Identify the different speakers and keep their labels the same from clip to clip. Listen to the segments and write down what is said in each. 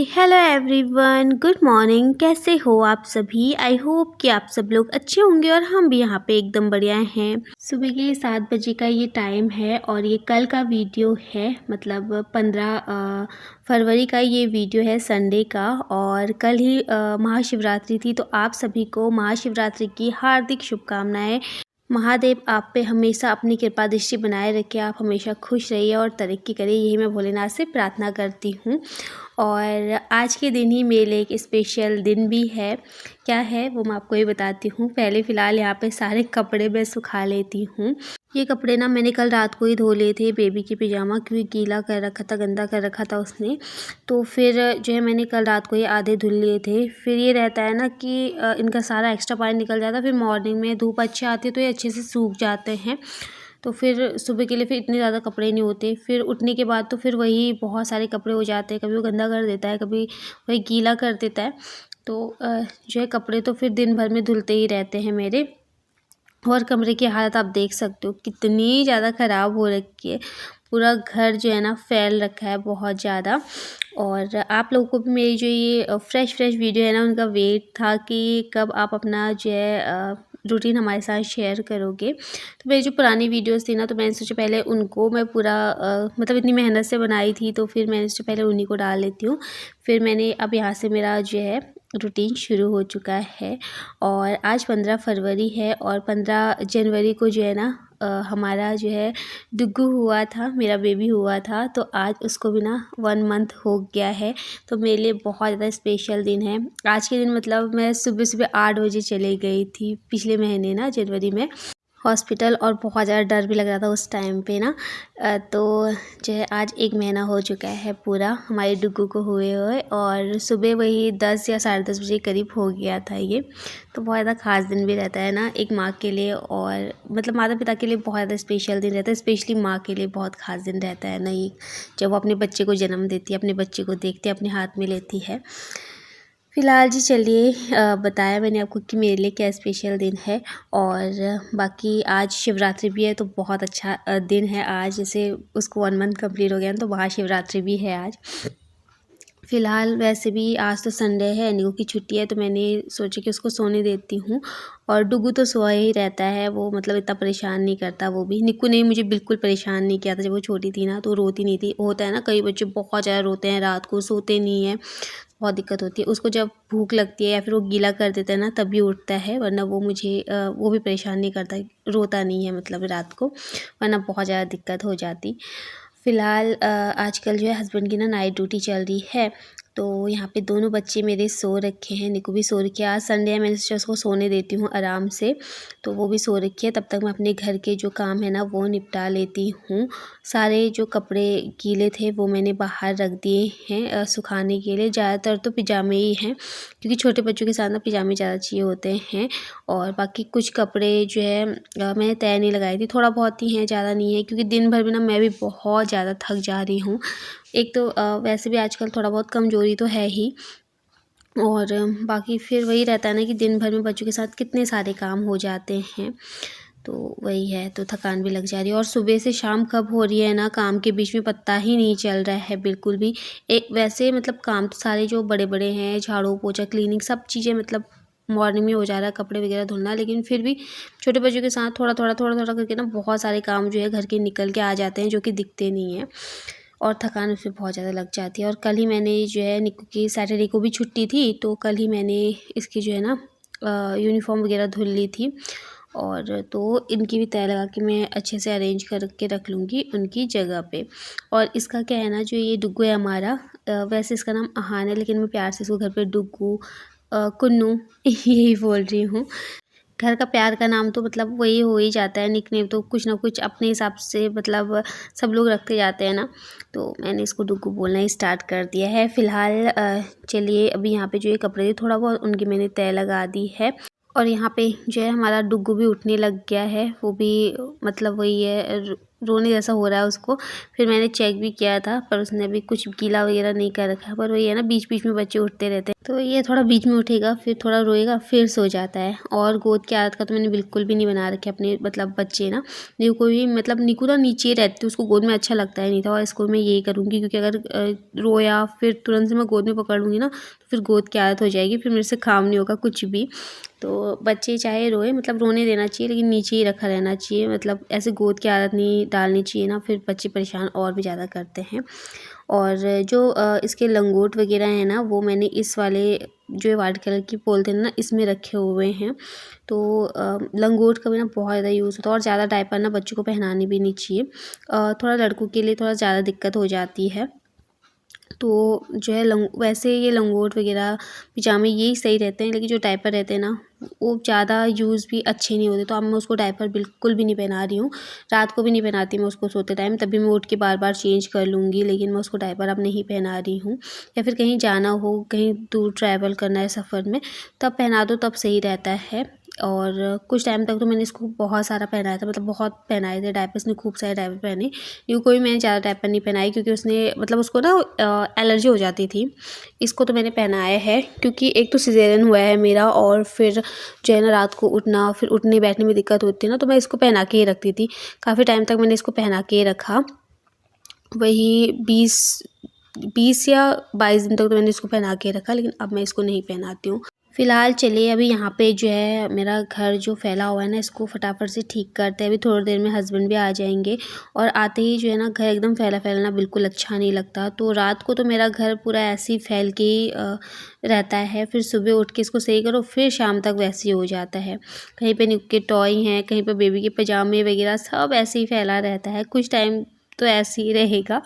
Speaker 1: Hello everyone, good morning. कैसे हो आप सभी? आई होप कि आप सब लोग अच्छे होंगे और हम भी यहाँ पे एकदम बढ़िया हैं। सुबह के 7 बजे का ये टाइम है और ये कल का वीडियो है, मतलब 15 फरवरी का ये वीडियो है, संडे का। और कल ही महाशिवरात्रि थी, तो आप सभी को महाशिवरात्रि की हार्दिक शुभकामनाएं। महादेव आप पे हमेशा अपनी कृपा दृष्टि बनाए रखे, आप हमेशा खुश रहिए और तरक्की करिए, यही मैं भोलेनाथ से प्रार्थना करती हूँ। और आज के दिन ही मेरे लिए एक स्पेशल दिन भी है। क्या है वो मैं आपको ये बताती हूँ। पहले फ़िलहाल यहाँ पे सारे कपड़े मैं सुखा लेती हूँ। ये कपड़े ना मैंने कल रात को ही धो लिए थे, बेबी की पिजामा, क्योंकि गीला कर रखा था, गंदा कर रखा था उसने। तो फिर जो है मैंने कल रात को ही आधे धुल लिए थे। फिर ये रहता है ना कि इनका सारा एक्स्ट्रा पानी निकल जाता है, फिर मॉर्निंग में धूप अच्छी आती है तो ये अच्छे से सूख जाते हैं। तो फिर सुबह के लिए फिर इतने ज़्यादा कपड़े नहीं होते। फिर उठने के बाद तो फिर वही बहुत सारे कपड़े हो जाते हैं, कभी वो गंदा कर देता है, कभी वही गीला कर देता है। तो जो है कपड़े तो फिर दिन भर में धुलते ही रहते हैं मेरे। और कमरे की हालत आप देख सकते हो कितनी ज़्यादा ख़राब हो रखी है। पूरा घर जो है ना फैल रखा है बहुत ज़्यादा। और आप लोगों को भी मेरी जो ये फ्रेश वीडियो है ना, उनका वेट था कि कब आप अपना जो है रूटीन हमारे साथ शेयर करोगे। तो मेरी जो पुरानी वीडियोस थी ना, तो मैंने सोचा पहले उनको मैं पूरा मतलब इतनी मेहनत से बनाई थी, तो फिर मैंने सोचा पहले उन्हीं को डाल लेती हूँ। फिर मैंने अब यहाँ से मेरा जो है रूटीन शुरू हो चुका है। और आज 15 फरवरी है और 15 जनवरी को जो है ना हमारा जो है डुग्गू हुआ था, मेरा बेबी हुआ था। तो आज उसको भी ना 1 मंथ हो गया है। तो मेरे लिए बहुत ज़्यादा स्पेशल दिन है आज के दिन। मतलब मैं सुबह 8 बजे चली गई थी पिछले महीने ना, जनवरी में, हॉस्पिटल। और बहुत ज़्यादा डर भी लग रहा था उस टाइम पे ना। तो जो है आज 1 महीना हो चुका है पूरा हमारे डुग्गू को हुए और सुबह वही 10 या 10:30 बजे करीब हो गया था ये। तो बहुत ज़्यादा ख़ास दिन भी रहता है ना एक माँ के लिए, और मतलब माता पिता के लिए बहुत ज़्यादा स्पेशल दिन रहता है। स्पेशली माँ के लिए बहुत ख़ास दिन रहता है ना ये, जब वो अपने बच्चे को जन्म देती है, अपने बच्चे को देखती है, अपने हाथ में लेती है। फ़िलहाल जी चलिए बताया मैंने आपको कि मेरे लिए क्या स्पेशल दिन है। और बाकी आज शिवरात्रि भी है, तो बहुत अच्छा दिन है आज। जैसे उसको 1 मंथ कंप्लीट हो गया, तो महाशिवरात्रि भी है आज। फ़िलहाल वैसे भी आज तो संडे है, निक्कू की छुट्टी है, तो मैंने सोचा कि उसको सोने देती हूँ। और डुग्गू तो सोया ही रहता है, वो मतलब इतना परेशान नहीं करता वो भी। निक्कू ने मुझे बिल्कुल परेशान नहीं किया था जब वो छोटी थी ना, तो रोती नहीं थी। होता है ना कई बच्चे बहुत ज़्यादा रोते हैं, रात को सोते नहीं हैं, बहुत दिक्कत होती है। उसको जब भूख लगती है या फिर वो गीला कर देता है ना, तभी उठता है, वरना वो मुझे वो भी परेशान नहीं करता, रोता नहीं है मतलब रात को, वरना बहुत ज़्यादा दिक्कत हो जाती। फ़िलहाल आजकल जो है हस्बैंड की ना नाइट ड्यूटी चल रही है, तो यहाँ पे दोनों बच्चे मेरे सो रखे हैं। निक्कू भी सो रखी है, आज संडे है, मैंने सोचा उसको सोने देती हूँ आराम से, तो वो भी सो रखी है। तब तक मैं अपने घर के जो काम है ना वो निपटा लेती हूँ। सारे जो कपड़े गीले थे वो मैंने बाहर रख दिए हैं सुखाने के लिए। ज़्यादातर तो पिजामे ही हैं, क्योंकि छोटे बच्चों के साथ ना पिजामे ज़्यादा चाहिए होते हैं। और बाकी कुछ कपड़े जो है मैंने तय नहीं लगाई थी, थोड़ा बहुत ही हैं, ज़्यादा नहीं है, क्योंकि दिन भर में ना मैं भी बहुत ज़्यादा थक जा रही हूँ। एक तो वैसे भी आजकल थोड़ा बहुत कमज़ोरी तो है ही, और बाकी फिर वही रहता है ना कि दिन भर में बच्चों के साथ कितने सारे काम हो जाते हैं, तो वही है, तो थकान भी लग जा रही है। और सुबह से शाम कब हो रही है ना, काम के बीच में पता ही नहीं चल रहा है बिल्कुल भी। एक वैसे मतलब काम तो सारे जो बड़े बड़े हैं, झाड़ू पोछा क्लीनिंग सब चीज़ें मतलब मॉर्निंग में हो जा रहा है, कपड़े वगैरह धुलना, लेकिन फिर भी छोटे बच्चों के साथ थोड़ा थोड़ा करके ना बहुत सारे काम जो है घर के निकल के आ जाते हैं, जो कि दिखते नहीं हैं, और थकान उसमें बहुत ज़्यादा लग जाती है। और कल ही मैंने जो है निक्कू की सैटरडे को भी छुट्टी थी, तो कल ही मैंने इसकी जो है ना यूनिफ़ॉर्म वगैरह धुल ली थी। और तो इनकी भी तय लगा कि मैं अच्छे से अरेंज करके रख लूँगी उनकी जगह पे। और इसका क्या है ना, जो ये डुग्गू है हमारा, वैसे इसका नाम अहान है, लेकिन मैं प्यार से इसको घर पे डुग्गू कुन्नू यही बोल रही हूँ। घर का प्यार का नाम तो मतलब वही हो ही जाता है, निकनेम तो कुछ ना कुछ अपने हिसाब से मतलब सब लोग रखते जाते हैं ना, तो मैंने इसको डुग्गू बोलना ही स्टार्ट कर दिया है। फ़िलहाल चलिए अभी यहाँ पे जो ये कपड़े थे थोड़ा बहुत उनकी मैंने तय लगा दी है। और यहाँ पे जो है हमारा डुग्गू भी उठने लग गया है, वो भी मतलब वही है रोने जैसा हो रहा है उसको। फिर मैंने चेक भी किया था पर उसने अभी कुछ गीला वगैरह नहीं कर रखा है, पर वही है ना बीच बीच में बच्चे उठते रहते हैं, तो ये थोड़ा बीच में उठेगा फिर थोड़ा रोएगा फिर सो जाता है। और गोद की आदत का तो मैंने बिल्कुल भी नहीं बना रखे अपने मतलब बच्चे ना। निकू को भी मतलब निकू ना नीचे ही रहती, उसको गोद में अच्छा लगता है नहीं था, और इसको मैं यही करूँगी क्योंकि अगर रोया फिर तुरंत से मैं गोद में पकड़ लूँगी ना तो फिर गोद की आदत हो जाएगी, फिर मेरे से काम नहीं होगा कुछ भी। तो बच्चे चाहे रोए मतलब रोने देना चाहिए लेकिन नीचे ही रखा रहना चाहिए, मतलब ऐसे गोद की आदत नहीं डालनी चाहिए ना, फिर बच्चे परेशान और भी ज़्यादा करते हैं। और जो इसके लंगोट वगैरह हैं ना वो मैंने इस वाले जो वाइट कलर की पॉलीथिन ना इसमें रखे हुए हैं। तो लंगोट का भी ना बहुत ज़्यादा यूज़ होता है, और ज़्यादा डायपर ना बच्चों को पहनानी भी नहीं चाहिए। थोड़ा लड़कों के लिए थोड़ा ज़्यादा दिक्कत हो जाती है। तो जो है वैसे ये लंगोट वगैरह पिजामे यही सही रहते हैं, लेकिन जो डायपर रहते हैं ना वो ज़्यादा यूज़ भी अच्छे नहीं होते, तो अब मैं उसको डायपर बिल्कुल भी नहीं पहना रही हूँ। रात को भी नहीं पहनाती मैं उसको सोते टाइम, तभी मैं उठ के बार बार चेंज कर लूँगी, लेकिन मैं उसको डायपर अब नहीं पहना रही हूँ। या फिर कहीं जाना हो, कहीं दूर ट्रैवल करना है सफ़र में, तब पहना दो तब सही रहता है। और कुछ टाइम तक तो मैंने इसको बहुत सारा पहनाया था, मतलब बहुत पहनाए थे डायपर, इसने खूब सारे डायपर पहने। यूँ कोई मैंने ज़्यादा डायपर नहीं पहनाई क्योंकि उसने मतलब उसको ना एलर्जी हो जाती थी। इसको तो मैंने पहनाया है क्योंकि एक तो सिज़ेरियन हुआ है मेरा, और फिर जो है ना रात को उठना फिर उठने बैठने में दिक्कत होती है ना, तो मैं इसको पहना के ही रखती थी। काफ़ी टाइम तक मैंने इसको पहना के ही रखा, वही 20 या 22 दिन तक तो मैंने इसको पहना के रखा, लेकिन अब मैं इसको नहीं पहनाती हूँ। फ़िलहाल चलिए अभी यहाँ पे जो है मेरा घर जो फैला हुआ है ना इसको फटाफट से ठीक करते हैं। अभी थोड़ी देर में हस्बैंड भी आ जाएंगे, और आते ही जो है ना घर एकदम फैला फैलाना बिल्कुल अच्छा नहीं लगता। तो रात को तो मेरा घर पूरा ऐसे ही फैल के ही रहता है, फिर सुबह उठ के इसको सही करो फिर शाम तक वैसे ही हो जाता है। कहीं पे निक्के टॉय हैं, कहीं पे बेबी के पजामे वगैरह सब ऐसे ही फैला रहता है। कुछ टाइम तो ऐसे ही रहेगा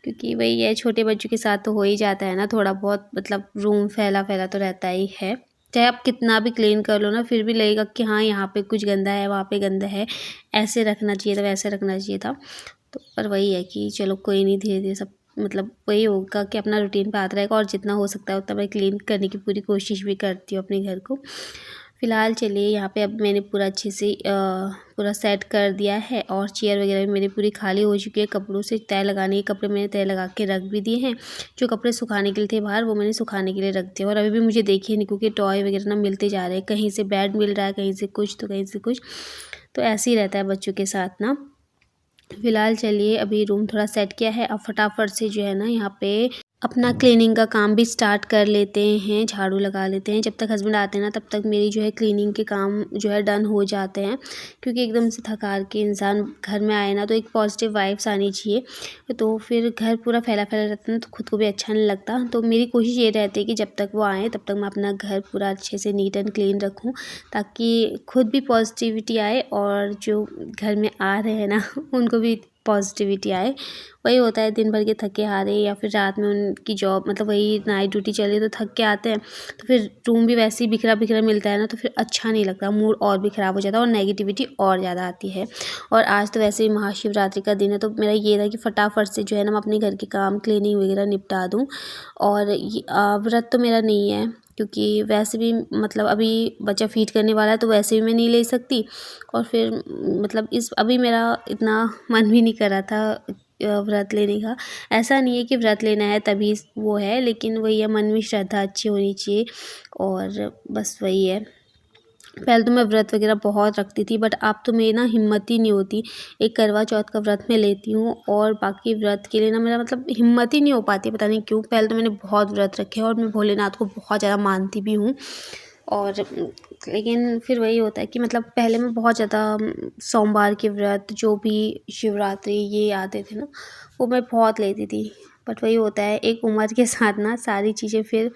Speaker 1: क्योंकि वही है छोटे बच्चों के साथ तो हो ही जाता है ना थोड़ा बहुत, मतलब रूम फैला फैला तो रहता ही है। चाहे आप कितना भी क्लीन कर लो ना फिर भी लगेगा कि हाँ यहाँ पे कुछ गंदा है, वहाँ पे गंदा है, ऐसे रखना चाहिए था वैसे रखना चाहिए था। तो पर वही है कि चलो कोई नहीं, धीरे धीरे सब मतलब वही होगा कि अपना रूटीन पे आता रहेगा, और जितना हो सकता है उतना मैं क्लीन करने की पूरी कोशिश भी करती हूँ अपने घर को। फ़िलहाल चलिए यहाँ पे अब मैंने पूरा अच्छे से पूरा सेट कर दिया है, और चेयर वगैरह भी मेरी पूरी खाली हो चुकी है। कपड़ों से तय लगाने के कपड़े मैंने तय लगा के रख भी दिए हैं। जो कपड़े सुखाने के लिए थे बाहर वो मैंने सुखाने के लिए रख दिया, और अभी भी मुझे देखिए निकू के टॉय वगैरह ना मिलते जा रहे हैं, कहीं से बेड मिल रहा है, कहीं से कुछ तो कहीं से कुछ, तो ऐसे ही रहता है बच्चों के साथ ना। फ़िलहाल चलिए अभी रूम थोड़ा सेट किया है, अब फटाफट से जो है ना यहाँ पे अपना क्लीनिंग का काम भी स्टार्ट कर लेते हैं, झाड़ू लगा लेते हैं। जब तक हस्बैंड आते हैं ना तब तक मेरी जो है क्लीनिंग के काम जो है डन हो जाते हैं, क्योंकि एकदम से थक हार के इंसान घर में आए ना तो एक पॉजिटिव वाइब्स आनी चाहिए। तो फिर घर पूरा फैला फैला रहता है ना तो खुद को भी अच्छा नहीं लगता। तो मेरी कोशिश ये रहती है कि जब तक वो आएँ तब तक मैं अपना घर पूरा अच्छे से नीट एंड क्लीन रखूँ, ताकि खुद भी पॉजिटिविटी आए और जो घर में आ रहे हैं ना उनको भी पॉजिटिविटी आए। वही होता है दिन भर के थके हारे, या फिर रात में उनकी जॉब मतलब वही नाइट ड्यूटी चली तो थक के आते हैं, तो फिर रूम भी वैसे ही बिखरा बिखरा मिलता है ना, तो फिर अच्छा नहीं लगता, मूड और भी ख़राब हो जाता है और नेगेटिविटी और ज़्यादा आती है। और आज तो वैसे ही महाशिवरात्रि का दिन है, तो मेरा ये था कि फटाफट से जो है ना मैं अपने घर के काम क्लीनिंग वगैरह निपटा दूँ। और व्रत तो मेरा नहीं है क्योंकि वैसे भी मतलब अभी बच्चा फीड करने वाला है तो वैसे भी मैं नहीं ले सकती, और फिर मतलब इस अभी मेरा इतना मन भी नहीं कर रहा था व्रत लेने का। ऐसा नहीं है कि व्रत लेना है तभी वो है, लेकिन वही है मन में श्रद्धा अच्छी होनी चाहिए, और बस वही है। पहले तो मैं व्रत वगैरह बहुत रखती थी, बट अब तो मेरी ना हिम्मत ही नहीं होती। एक करवा चौथ का व्रत मैं लेती हूँ, और बाकी व्रत के लिए ना मेरा मतलब हिम्मत ही नहीं हो पाती, पता नहीं क्यों। पहले तो मैंने बहुत व्रत रखे हैं और मैं भोलेनाथ को बहुत ज़्यादा मानती भी हूँ, और लेकिन फिर वही होता है कि मतलब पहले मैं बहुत ज़्यादा सोमवार के व्रत जो भी शिवरात्रि ये आते थे ना वो मैं बहुत लेती थी। बट वही होता है एक उम्र के साथ ना सारी चीज़ें फिर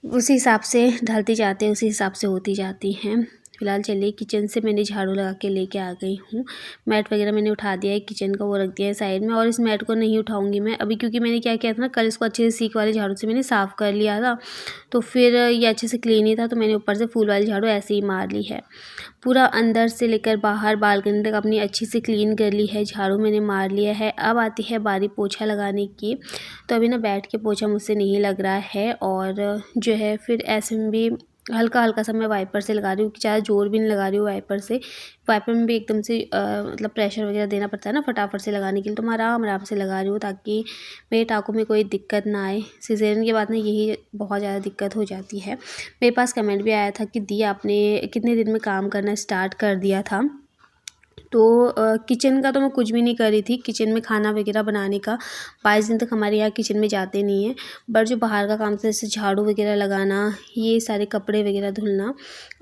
Speaker 1: उसी हिसाब से ढलती जाती है, उसी हिसाब से होती जाती हैं। फ़िलहाल चलिए किचन से मैंने झाड़ू लगा के लेके आ गई हूँ। मैट वगैरह मैंने उठा दिया है किचन का, वो रख दिया है साइड में, और इस मैट को नहीं उठाऊँगी मैं अभी, क्योंकि मैंने क्या किया था ना कल इसको अच्छे से सीख वाले झाड़ू से मैंने साफ़ कर लिया था, तो फिर ये अच्छे से क्लीन ही था, तो मैंने ऊपर से फूल वाली झाड़ू ऐसे ही मार ली है। पूरा अंदर से लेकर बाहर बालकनी तक अपनी अच्छी से क्लीन कर ली है, झाड़ू मैंने मार लिया है। अब आती है बारी पोछा लगाने की, तो अभी ना बैठ के पोछा मुझसे नहीं लग रहा है, और जो है फिर ऐसे में भी हल्का हल्का सा मैं वाइपर से लगा रही हूँ, ज़्यादा ज़ोर भी नहीं लगा रही हूँ वाइपर से। वाइपर में भी एकदम से मतलब प्रेशर वगैरह देना पड़ता है ना फटाफट से लगाने के लिए, तो मैं आराम आराम से लगा रही हूँ ताकि मेरे टाँकों में कोई दिक्कत ना आए। सिज़ेरियन के बाद ना यही बहुत ज़्यादा दिक्कत हो जाती है। मेरे पास कमेंट भी आया था कि दी आपने कितने दिन में काम करना स्टार्ट कर दिया था। तो किचन का तो मैं कुछ भी नहीं कर रही थी, किचन में खाना वगैरह बनाने का 22 दिन तक हमारे यहाँ किचन में जाते नहीं हैं। बट जो बाहर का काम था जैसे झाड़ू वगैरह लगाना, ये सारे कपड़े वगैरह धुलना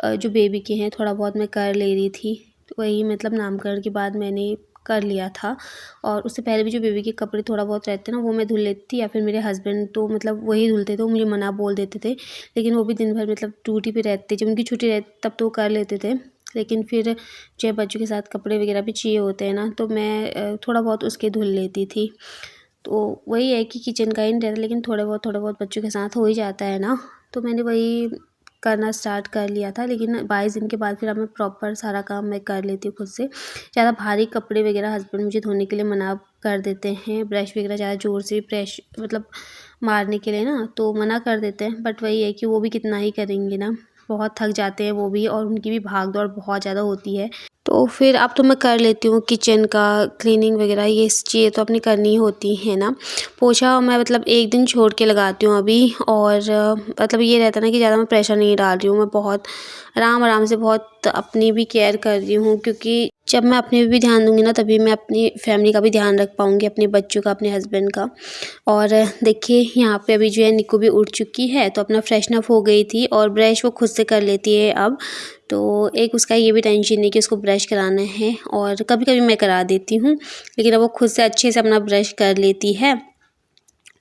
Speaker 1: जो बेबी के हैं थोड़ा बहुत मैं कर ले रही थी। तो वही मतलब नामकरण के बाद मैंने कर लिया था। और उससे पहले भी जो बेबी के कपड़े थोड़ा बहुत रहते ना वो मैं धुल लेती थी, या फिर मेरे हस्बैंड तो मतलब वही धुलते थे, वो मुझे मना बोल देते थे। लेकिन वो भी दिन भर मतलब ड्यूटी पे रहते, जब उनकी छुट्टी रहती तब तो वो कर लेते थे। लेकिन फिर जो है बच्चों के साथ कपड़े वगैरह भी चाहिए होते हैं ना, तो मैं थोड़ा बहुत उसके धुल लेती थी। तो वही है कि किचन का ही नहीं रहता, लेकिन थोड़ा बहुत बच्चों के साथ हो ही जाता है ना, तो मैंने वही करना स्टार्ट कर लिया था। लेकिन 22 दिन के बाद फिर अब मैं प्रॉपर सारा काम मैं कर लेती हूँ खुद से। ज़्यादा भारी कपड़े वगैरह हस्बैंड मुझे धोने के लिए मना कर देते हैं, ब्रश वगैरह ज़्यादा ज़ोर से प्रेश मतलब मारने के लिए ना, तो मना कर देते हैं। बट वही है कि वो भी कितना ही करेंगे ना, बहुत थक जाते हैं वो भी, और उनकी भी भाग दौड़ बहुत ज़्यादा होती है। तो फिर अब तो मैं कर लेती हूँ किचन का क्लीनिंग वगैरह, ये चीज़ें तो अपनी करनी ही होती है ना। पोछा मैं मतलब एक दिन छोड़ के लगाती हूँ अभी, और मतलब ये रहता है ना कि ज़्यादा मैं प्रेशर नहीं डाल रही हूँ, मैं बहुत आराम आराम से बहुत अपनी भी केयर कर रही हूँ, क्योंकि जब मैं अपने पे भी ध्यान दूँगी ना तभी मैं अपनी फैमिली का भी ध्यान रख पाऊँगी, अपने बच्चों का, अपने हस्बैंड का। और देखिए यहाँ पे अभी जो है निक्कू भी उठ चुकी है, तो अपना फ्रेशन अप हो गई थी और ब्रश वो खुद से कर लेती है अब। तो एक उसका ये भी टेंशन नहीं कि उसको ब्रश कराना है, और कभी कभी मैं करा देती हूँ, लेकिन अब वो खुद से अच्छे से अपना ब्रश कर लेती है।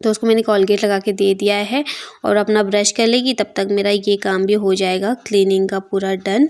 Speaker 1: तो उसको मैंने कोलगेट लगा के दे दिया है, और अपना ब्रश कर लेगी तब तक मेरा ये काम भी हो जाएगा क्लीनिंग का पूरा डन।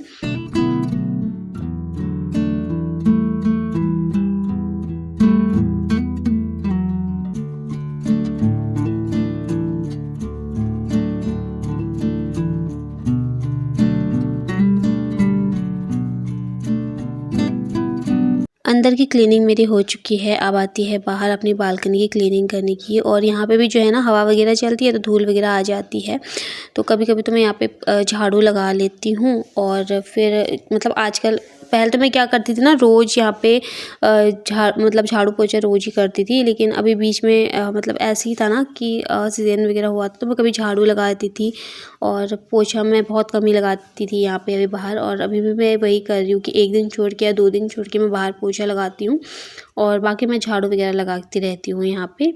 Speaker 1: अंदर की क्लीनिंग मेरी हो चुकी है, अब आती है बाहर अपनी बालकनी की क्लीनिंग करने की। और यहाँ पे भी जो है ना हवा वगैरह चलती है तो धूल वगैरह आ जाती है, तो कभी कभी तो मैं यहाँ पे झाड़ू लगा लेती हूँ। और फिर मतलब आजकल, पहले तो मैं क्या करती थी ना, रोज़ यहाँ पे मतलब झाड़ू पोछा रोज़ ही करती थी, लेकिन अभी बीच में मतलब ऐसे ही था ना कि सीजन वगैरह हुआ था, तो मैं कभी झाड़ू लगा देती थी और पोछा मैं बहुत कम ही लगाती थी यहाँ पे अभी बाहर। और अभी भी मैं वही कर रही हूँ कि एक दिन छोड़ के या 2 दिन छोड़ के मैं बाहर पोछा लगाती हूँ, और बाकी मैं झाड़ू वगैरह लगाती रहती हूँ यहाँ पे।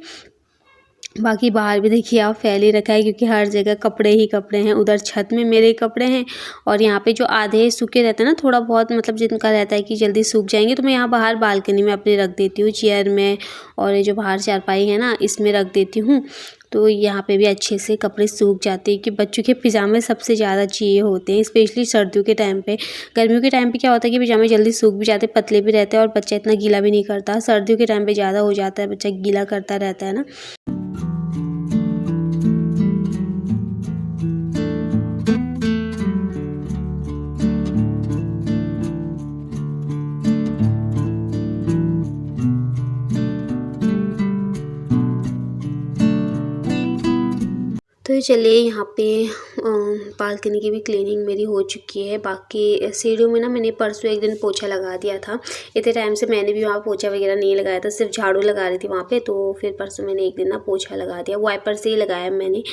Speaker 1: बाकी बाहर भी देखिए आप फैल ही रखा है, क्योंकि हर जगह कपड़े ही कपड़े हैं। उधर छत में मेरे कपड़े हैं, और यहाँ पे जो आधे सूखे रहते हैं ना, थोड़ा बहुत मतलब जिनका रहता है कि जल्दी सूख जाएंगे, तो मैं यहाँ बाहर बालकनी में अपने रख देती हूँ चेयर में, और ये जो बाहर चारपाई है ना इसमें रख देती हूँ। तो यहाँ पे भी अच्छे से कपड़े सूख जाते हैं, कि बच्चों के पिजामे सबसे ज़्यादा चाहिए होते हैं, स्पेशली सर्दियों के टाइम पे। गर्मियों के टाइम पे क्या होता है कि पिजामे जल्दी सूख भी जाते हैं, पतले भी रहते हैं, और बच्चा इतना गीला भी नहीं करता। सर्दियों के टाइम पे ज़्यादा हो जाता है, बच्चा गीला करता रहता है ना। तो चलिए यहाँ पे बालकनी की भी क्लीनिंग मेरी हो चुकी है। बाकी सीढ़ियों में ना मैंने परसों एक दिन पोछा लगा दिया था। इतने टाइम से मैंने भी वहाँ पोछा वगैरह नहीं लगाया था, सिर्फ झाड़ू लगा रही थी वहाँ पे। तो फिर परसों मैंने एक दिन ना पोछा लगा दिया, वाइपर से ही लगाया मैंने,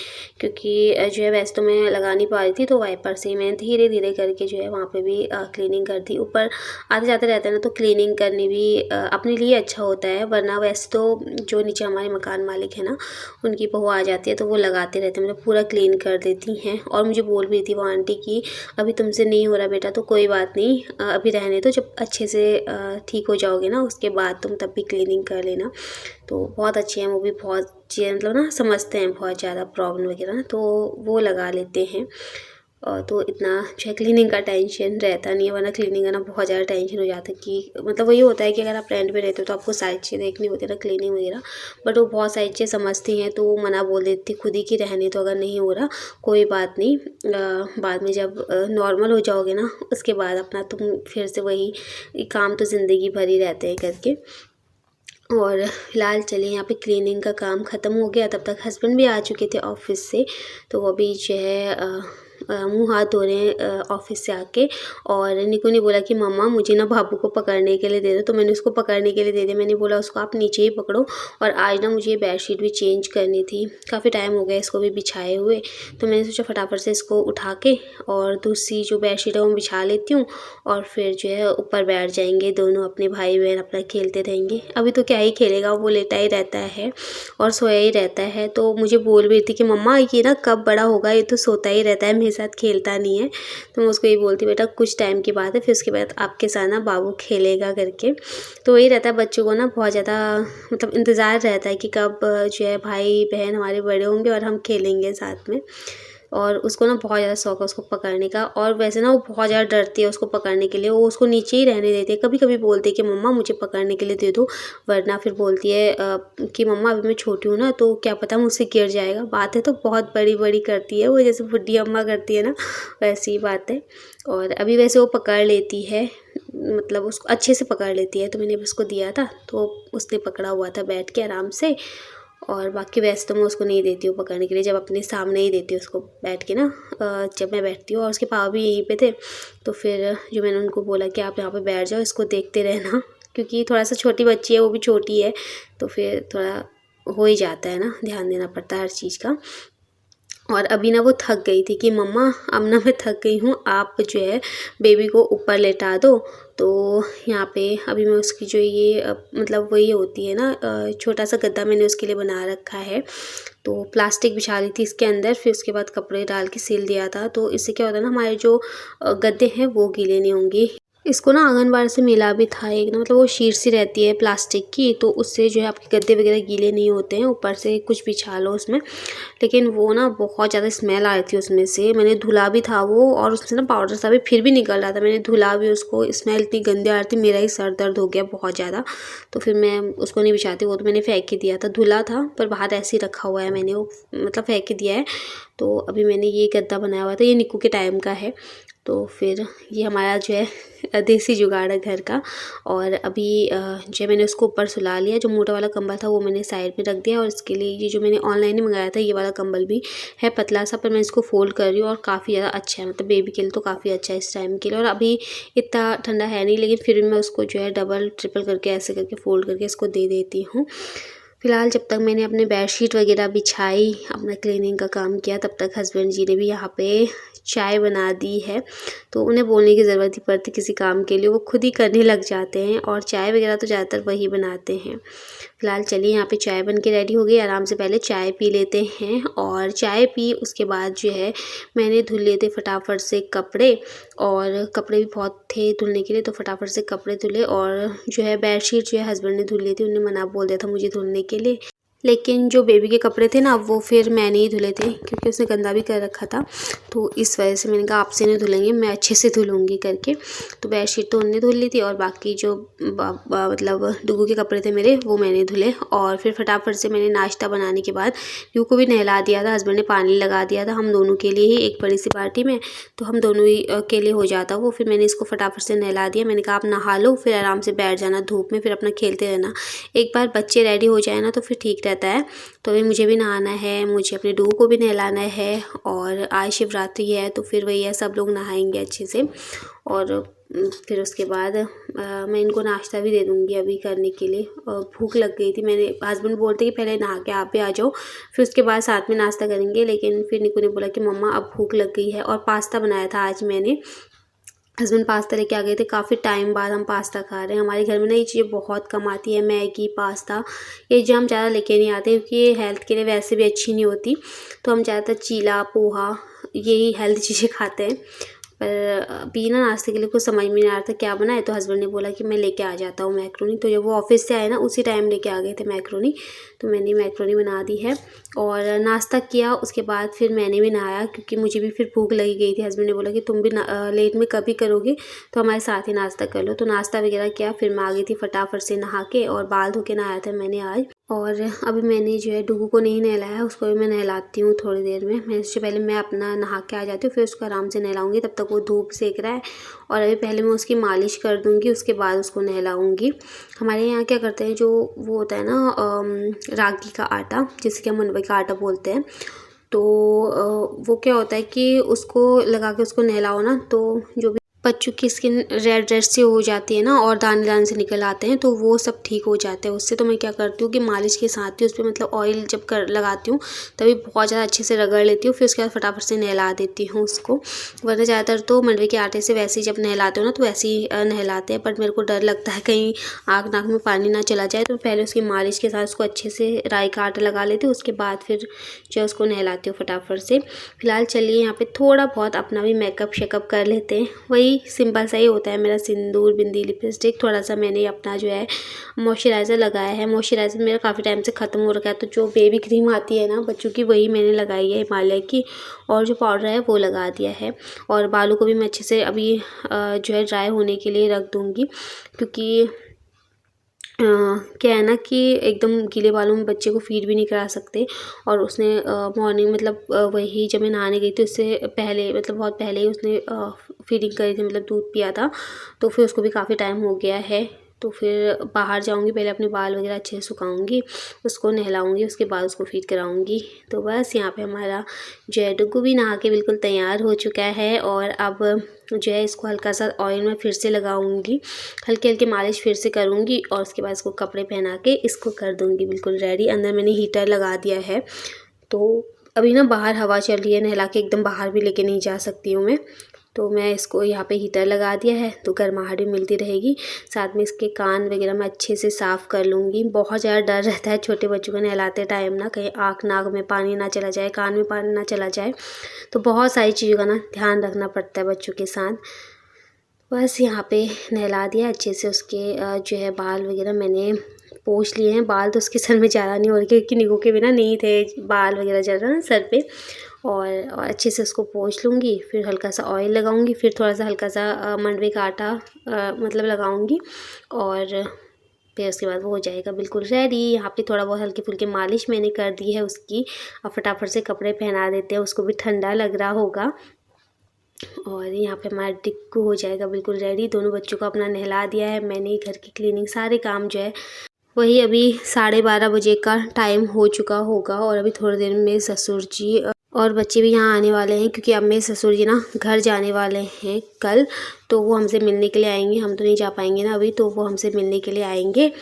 Speaker 1: क्योंकि जो है वैसे तो मैं लगा नहीं पा रही थी, तो वाइपर से ही मैंने धीरे धीरे करके जो है वहाँ पर भी क्लीनिंग कर दी। ऊपर आते जाते रहता है ना, तो क्लीनिंग करनी भी अपने लिए अच्छा होता है, वरना वैसे तो जो नीचे हमारे मकान मालिक है ना, उनकी बहू आ जाती है तो वो लगाते रहते हैं, मतलब पूरा क्लीन कर देती हैं। और मुझे बोल भी थी वो आंटी कि अभी तुमसे नहीं हो रहा बेटा तो कोई बात नहीं, अभी रहने दो, जब अच्छे से ठीक हो जाओगे ना उसके बाद तुम तब भी क्लीनिंग कर लेना। तो बहुत अच्छे हैं वो भी, बहुत मतलब ना समझते हैं बहुत ज़्यादा प्रॉब्लम वगैरह ना, तो वो लगा लेते हैं। तो इतना जो है क्लीनिंग का टेंशन रहता नहीं है, वरना क्लीनिंग का ना बहुत ज़्यादा टेंशन हो जाता है कि मतलब वही होता है कि अगर आप रेंट पे रहते हो तो आपको सारी चीज़ें देखनी होती है ना, क्लीनिंग वगैरह। बट वो बहुत सारी चीज़ें समझती हैं, तो वो मना बोल देती खुद ही कि रहने तो, अगर नहीं हो रहा कोई बात नहीं, बाद में जब नॉर्मल हो जाओगे ना उसके बाद अपना तुम फिर से वही काम तो ज़िंदगी भर ही रहते हैं करके। और फिलहाल चलिए यहाँ पे क्लीनिंग का काम ख़त्म हो गया, तब तक हस्बैंड भी आ चुके थे ऑफिस से, तो वो भी जो है मुँह हाथ धो रहे हैं ऑफिस से आके। और निकू ने बोला कि मम्मा मुझे ना बाबू को पकड़ने के लिए दे दो, तो मैंने उसको पकड़ने के लिए दे दिया। मैंने बोला उसको आप नीचे ही पकड़ो। और आज ना मुझे बेडशीट भी चेंज करनी थी, काफ़ी टाइम हो गया इसको भी बिछाए हुए, तो मैंने सोचा फटाफट से इसको उठा के और दूसरी जो बेडशीट है वो बिछा लेती हूँ और फिर जो है ऊपर बैठ जाएंगे दोनों अपने भाई बहन, अपना खेलते रहेंगे। अभी तो क्या ही खेलेगा, वो लेटा ही रहता है और सोया ही रहता है। तो मुझे बोल रही थी कि मम्मा ये ना कब बड़ा होगा, ये तो सोता ही रहता है, मेरे साथ खेलता नहीं है। तो मैं उसको ये बोलती बेटा कुछ टाइम की बात है, फिर उसके बाद आपके साथ ना बाबू खेलेगा करके। तो वही रहता है बच्चों को ना बहुत ज़्यादा मतलब इंतज़ार रहता है कि कब जो है भाई बहन हमारे बड़े होंगे और हम खेलेंगे साथ में। और उसको ना बहुत ज़्यादा शौक है उसको पकड़ने का। और वैसे ना वो बहुत ज़्यादा डरती है उसको पकड़ने के लिए, वो उसको नीचे ही रहने देती है। कभी कभी बोलती है कि मम्मा मुझे पकड़ने के लिए दे दो, वरना फिर बोलती है कि मम्मा अभी मैं छोटी हूँ ना, तो क्या पता मुझसे गिर जाएगा। बातें तो बहुत बड़ी बड़ी करती है वो, जैसे बुढ़ी अम्मा करती है ना, वैसी ही बात है। और अभी वैसे वो पकड़ लेती है, मतलब उसको अच्छे से पकड़ लेती है। तो मैंने उसको दिया था तो उसने पकड़ा हुआ था बैठ के आराम से। और बाकी वैसे तो मैं उसको नहीं देती हूँ पकड़ने के लिए, जब अपने सामने ही देती हूँ उसको बैठ के ना, जब मैं बैठती हूँ। और उसके पापा भी यहीं पे थे, तो फिर जो मैंने उनको बोला कि आप यहाँ पे बैठ जाओ, इसको देखते रहना, क्योंकि थोड़ा सा छोटी बच्ची है, वो भी छोटी है, तो फिर थोड़ा हो ही जाता है ना, ध्यान देना पड़ता है हर चीज़ का। और अभी ना वो थक गई थी कि मम्मा अब ना मैं थक गई हूँ, आप जो है बेबी को ऊपर लेटा दो। तो यहाँ पे अभी मैं उसकी जो ये मतलब वही होती है ना, छोटा सा गद्दा मैंने उसके लिए बना रखा है। तो प्लास्टिक बिछा दी थी इसके अंदर, फिर उसके बाद कपड़े डाल के सिल दिया था। तो इससे क्या होता है ना, हमारे जो गद्दे हैं वो गीले नहीं होंगे। इसको ना आंगनबाड़ी से मिला भी था एक ना, मतलब वो शीट सी रहती है प्लास्टिक की, तो उससे जो है आपके गद्दे वगैरह गीले नहीं होते हैं। ऊपर से कुछ बिछा लो उसमें, लेकिन वो ना बहुत ज़्यादा स्मेल आ रही थी उसमें से। मैंने धुला भी था वो, और उसमें ना पाउडर सा भी फिर भी निकल रहा था। मैंने धुला भी उसको, स्मेल इतनी गंदी आ रही थी, मेरा ही सर दर्द हो गया बहुत ज़्यादा। तो फिर मैं उसको नहीं बिछाती, वो तो मैंने फेंक ही दिया था। धुला था पर बाहर ऐसे ही रखा हुआ है मैंने, वो मतलब फेंक ही दिया है। तो अभी मैंने ये गद्दा बनाया हुआ था, ये निक्कू के टाइम का है। तो फिर ये हमारा जो है देसी जुगाड़ है घर का। और अभी जो है मैंने उसको ऊपर सुला लिया। जो मोटा वाला कंबल था वो मैंने साइड में रख दिया, और इसके लिए ये जो मैंने ऑनलाइन ही मंगाया था ये वाला कंबल भी है पतला सा, पर मैं इसको फोल्ड कर रही हूँ और काफ़ी ज़्यादा अच्छा है, मतलब बेबी के लिए तो काफ़ी अच्छा है इस टाइम के लिए। और अभी इतना ठंडा है नहीं, लेकिन फिर भी मैं उसको जो है डबल ट्रिपल करके ऐसे करके फोल्ड करके इसको दे देती हूँ। फिलहाल जब तक मैंने अपने बेडशीट वगैरह बिछाई, अपना क्लीनिंग का काम किया, तब तक हस्बैंड जी ने भी यहाँ पे चाय बना दी है। तो उन्हें बोलने की ज़रूरत ही पड़ती किसी काम के लिए, वो खुद ही करने लग जाते हैं। और चाय वगैरह तो ज़्यादातर वही बनाते हैं। फिलहाल चलिए यहाँ पे चाय बन के रेडी हो गई, आराम से पहले चाय पी लेते हैं। और चाय पी उसके बाद जो है मैंने धुल लिए थे फटाफट से कपड़े, और कपड़े भी बहुत थे धुलने के लिए, तो फटाफट से कपड़े धुले। और जो है बेडशीट जो है हस्बैंड ने धुल ली थी, उन्होंने मना बोल दिया था मुझे धुलने के लिए। लेकिन जो बेबी के कपड़े थे ना वो फिर मैंने ही धुले थे, क्योंकि उसने गंदा भी कर रखा था। तो इस वजह से मैंने कहा आपसे नहीं धुलेंगे, मैं अच्छे से धुलूँगी करके। तो बेडशीट तो उन्होंने धुल ली थी, और बाकी जो मतलब डुगू के कपड़े थे मेरे वो मैंने धुले। और फिर फटाफट से मैंने नाश्ता बनाने के बाद डुगू को भी नहला दिया था। हस्बैंड ने पानी लगा दिया था हम दोनों के लिए ही, एक बड़ी सी बाल्टी में, तो हम दोनों ही के लिए हो जाता वो। फिर मैंने इसको फटाफट से नहला दिया। मैंने कहा आप नहा लो, फिर आराम से बैठ जाना धूप में, फिर अपना खेलते रहना। एक बार बच्चे रेडी हो जाए ना तो फिर ठीक रहता है। तो अभी मुझे भी नहाना है, मुझे अपने डुगू को भी नहलाना है। और आज शिवरात्रि है, तो फिर वही है, सब लोग नहाएंगे अच्छे से। और फिर उसके बाद मैं इनको नाश्ता भी दे दूँगी अभी करने के लिए। भूख लग गई थी, मैंने हस्बैंड बोलते कि पहले नहा के आप भी आ जाओ, फिर उसके बाद साथ में नाश्ता करेंगे। लेकिन फिर निकू ने बोला कि मम्मा अब भूख लग गई है। और पास्ता बनाया था आज मैंने, हस्बैंड पास्ता लेके आ गए थे। काफ़ी टाइम बाद हम पास्ता खा रहे हैं। हमारे घर में ना ये चीज़ें बहुत कम आती है, मैगी पास्ता, ये जो हम ज़्यादा लेके नहीं आते, क्योंकि ये हेल्थ के लिए वैसे भी अच्छी नहीं होती। तो हम ज़्यादातर चीला पोहा यही हेल्थ चीज़ें खाते हैं। पर अभी ना नाश्ते के लिए कुछ समझ में नहीं आ रहा था क्या बनाए, तो हस्बैंड ने बोला कि मैं लेके आ जाता हूँ मैक्रोनी। तो जब वो ऑफिस से आए ना उसी टाइम लेके आ गए थे मैक्रोनी, तो मैंने मैक्रोनी बना दी है। और नाश्ता किया, उसके बाद फिर मैंने भी नहाया, क्योंकि मुझे भी फिर भूख लगी गई थी। हस्बैंड ने बोला कि तुम भी लेट में कभी करोगे तो हमारे साथ ही नाश्ता कर लो। तो नाश्ता वगैरह किया, फिर मैं आ गई थी फटाफट से नहा के, और बाल धो के नहाया था मैंने आज। और अभी मैंने जो है डुगू को नहीं नहलाया, उसको भी मैं नहलाती हूँ थोड़ी देर में। मैं इससे पहले मैं अपना नहा के आ जाती हूँ, फिर उसको आराम से नहलाऊँगी, तब तक वो धूप सेक रहा है। और अभी पहले मैं उसकी मालिश कर दूँगी, उसके बाद उसको नहलाऊँगी। हमारे यहाँ क्या करते हैं, जो वो होता है ना रागी का आटा, जिसे कि हम मनवे का आटा बोलते हैं, तो वो क्या होता है कि उसको लगा के उसको नहलाओ ना, तो जो भी बच्चों की स्किन रेड रेड सी हो जाती है ना और दाने दाने से निकल आते हैं, तो वो सब ठीक हो जाते हैं उससे। तो मैं क्या करती हूँ कि मालिश के साथ ही उस पर मतलब ऑयल जब लगाती हूँ तभी बहुत ज़्यादा अच्छे से रगड़ लेती हूँ, फिर उसके बाद फटाफट से नहला देती हूँ उसको। वरना ज़्यादातर तो मंडवे के आटे से वैसे ही जब नहलाते हो ना तो वैसे ही नहलाते हैं, बट मेरे को डर लगता है कहीं आँख नाक में पानी ना चला जाए, तो पहले उसकी मालिश के साथ उसको अच्छे से राई का आटा लगा लेती हूँ, उसके बाद फिर जो उसको नहलाती हूँ फटाफट से। फिलहाल चलिए यहाँ पे थोड़ा बहुत अपना भी मेकअप शेकअप कर लेते हैं। वही सिंपल सा ही होता है मेरा, सिंदूर, बिंदी, लिपस्टिक, थोड़ा सा मैंने अपना जो है मॉइस्चराइज़र लगाया है। मॉइस्चराइज़र मेरा काफ़ी टाइम से ख़त्म हो रखा है, तो जो बेबी क्रीम आती है ना बच्चों की, वही मैंने लगाई है हिमालय की, और जो पाउडर है वो लगा दिया है। और बालों को भी मैं अच्छे से अभी जो है ड्राई होने के लिए रख दूँगी, क्योंकि क्या है ना कि एकदम गीले बालों में बच्चे को फीड भी नहीं करा सकते। और उसने मॉर्निंग मतलब वही जब मैं नहाने गई थी उससे पहले, मतलब बहुत पहले ही उसने फीडिंग करी थी, मतलब दूध पिया था, तो फिर उसको भी काफ़ी टाइम हो गया है। तो फिर बाहर जाऊंगी, पहले अपने बाल वगैरह अच्छे से सुखाऊंगी, उसको नहलाऊंगी, उसके बाद उसको फीड कराऊंगी। तो बस यहाँ पे हमारा जो है डुग्गू भी नहा के बिल्कुल तैयार हो चुका है। और अब जो है इसको हल्का सा ऑयल में फिर से लगाऊंगी, हल्के हल्के मालिश फिर से करूंगी, और उसके बाद इसको कपड़े पहना के इसको कर दूंगी बिल्कुल रेडी। अंदर मैंने हीटर लगा दिया है, तो अभी ना बाहर हवा चल रही है, नहला के एकदम बाहर भी लेके नहीं जा सकती हूँ मैं, तो मैं इसको यहाँ पे हीटर लगा दिया है, तो गर्माहट भी मिलती रहेगी। साथ में इसके कान वगैरह मैं अच्छे से साफ़ कर लूँगी। बहुत ज़्यादा डर रहता है छोटे बच्चों को नहलाते टाइम ना, कहीं आँख नाक में पानी ना चला जाए, कान में पानी ना चला जाए, तो बहुत सारी चीज़ों का ना ध्यान रखना पड़ता है बच्चों के साथ। बस यहाँ पे नहला दिया अच्छे से, उसके जो है बाल वगैरह मैंने पोंछ लिए हैं। बाल तो उसके सर में ज़्यादा नहीं हो रहे, क्योंकि निगो के बिना नहीं थे बाल वगैरह ज़्यादा ना सर पे। और अच्छे से उसको पोंछ लूँगी, फिर हल्का सा ऑयल लगाऊँगी, फिर थोड़ा सा हल्का सा मंडवे का आटा मतलब लगाऊँगी, और फिर उसके बाद वो हो जाएगा बिल्कुल रेडी। यहाँ पे थोड़ा बहुत हल्की फुल्की मालिश मैंने कर दी है उसकी। अब फटाफट से कपड़े पहना देते हैं, उसको भी ठंडा लग रहा होगा। और यहाँ पे हमारा डिक्कू हो जाएगा बिल्कुल रेडी। दोनों बच्चों को अपना नहला दिया है मैंने, घर की क्लीनिंग सारे काम जो है वही अभी 12:30 बजे का टाइम हो चुका होगा। और अभी थोड़ी देर में ससुर जी और बच्चे भी यहाँ आने वाले हैं, क्योंकि अब मेरे ससुर जी ना घर जाने वाले हैं कल, तो वो हमसे मिलने के लिए आएंगे। हम तो नहीं जा पाएंगे ना अभी, तो वो हमसे मिलने के लिए आएंगे।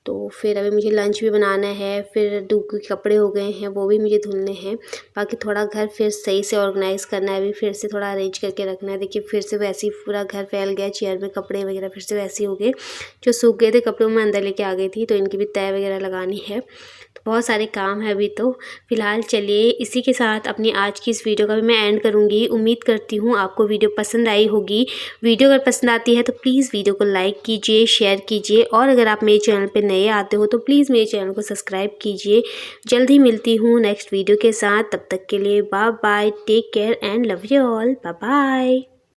Speaker 1: तो फिर अभी मुझे लंच भी बनाना है, फिर डुग्गू के कपड़े हो गए हैं वो भी मुझे धुलने हैं, बाकी थोड़ा घर फिर सही से ऑर्गेनाइज़ करना है, अभी फिर से थोड़ा अरेंज करके रखना है। देखिए फिर से वैसे ही पूरा घर फैल गया, चेयर में कपड़े वगैरह फिर से वैसे ही हो गए। जो सूख गए थे कपड़ों में अंदर लेके आ गई थी, तो इनकी भी तय वगैरह लगानी है, तो बहुत सारे काम है अभी। तो फिलहाल चलिए इसी के साथ अपनी आज की इस वीडियो का भी मैं एंड करूँगी। उम्मीद करती हूँ आपको वीडियो पसंद आई होगी। वीडियो अगर पसंद आती है तो प्लीज़ वीडियो को लाइक कीजिए, शेयर कीजिए, और अगर आप मेरे चैनल पर नए आते हो तो प्लीज़ मेरे चैनल को सब्सक्राइब कीजिए। जल्द ही मिलती हूँ नेक्स्ट वीडियो के साथ, तब तक के लिए bye bye, take care and love you all, bye bye.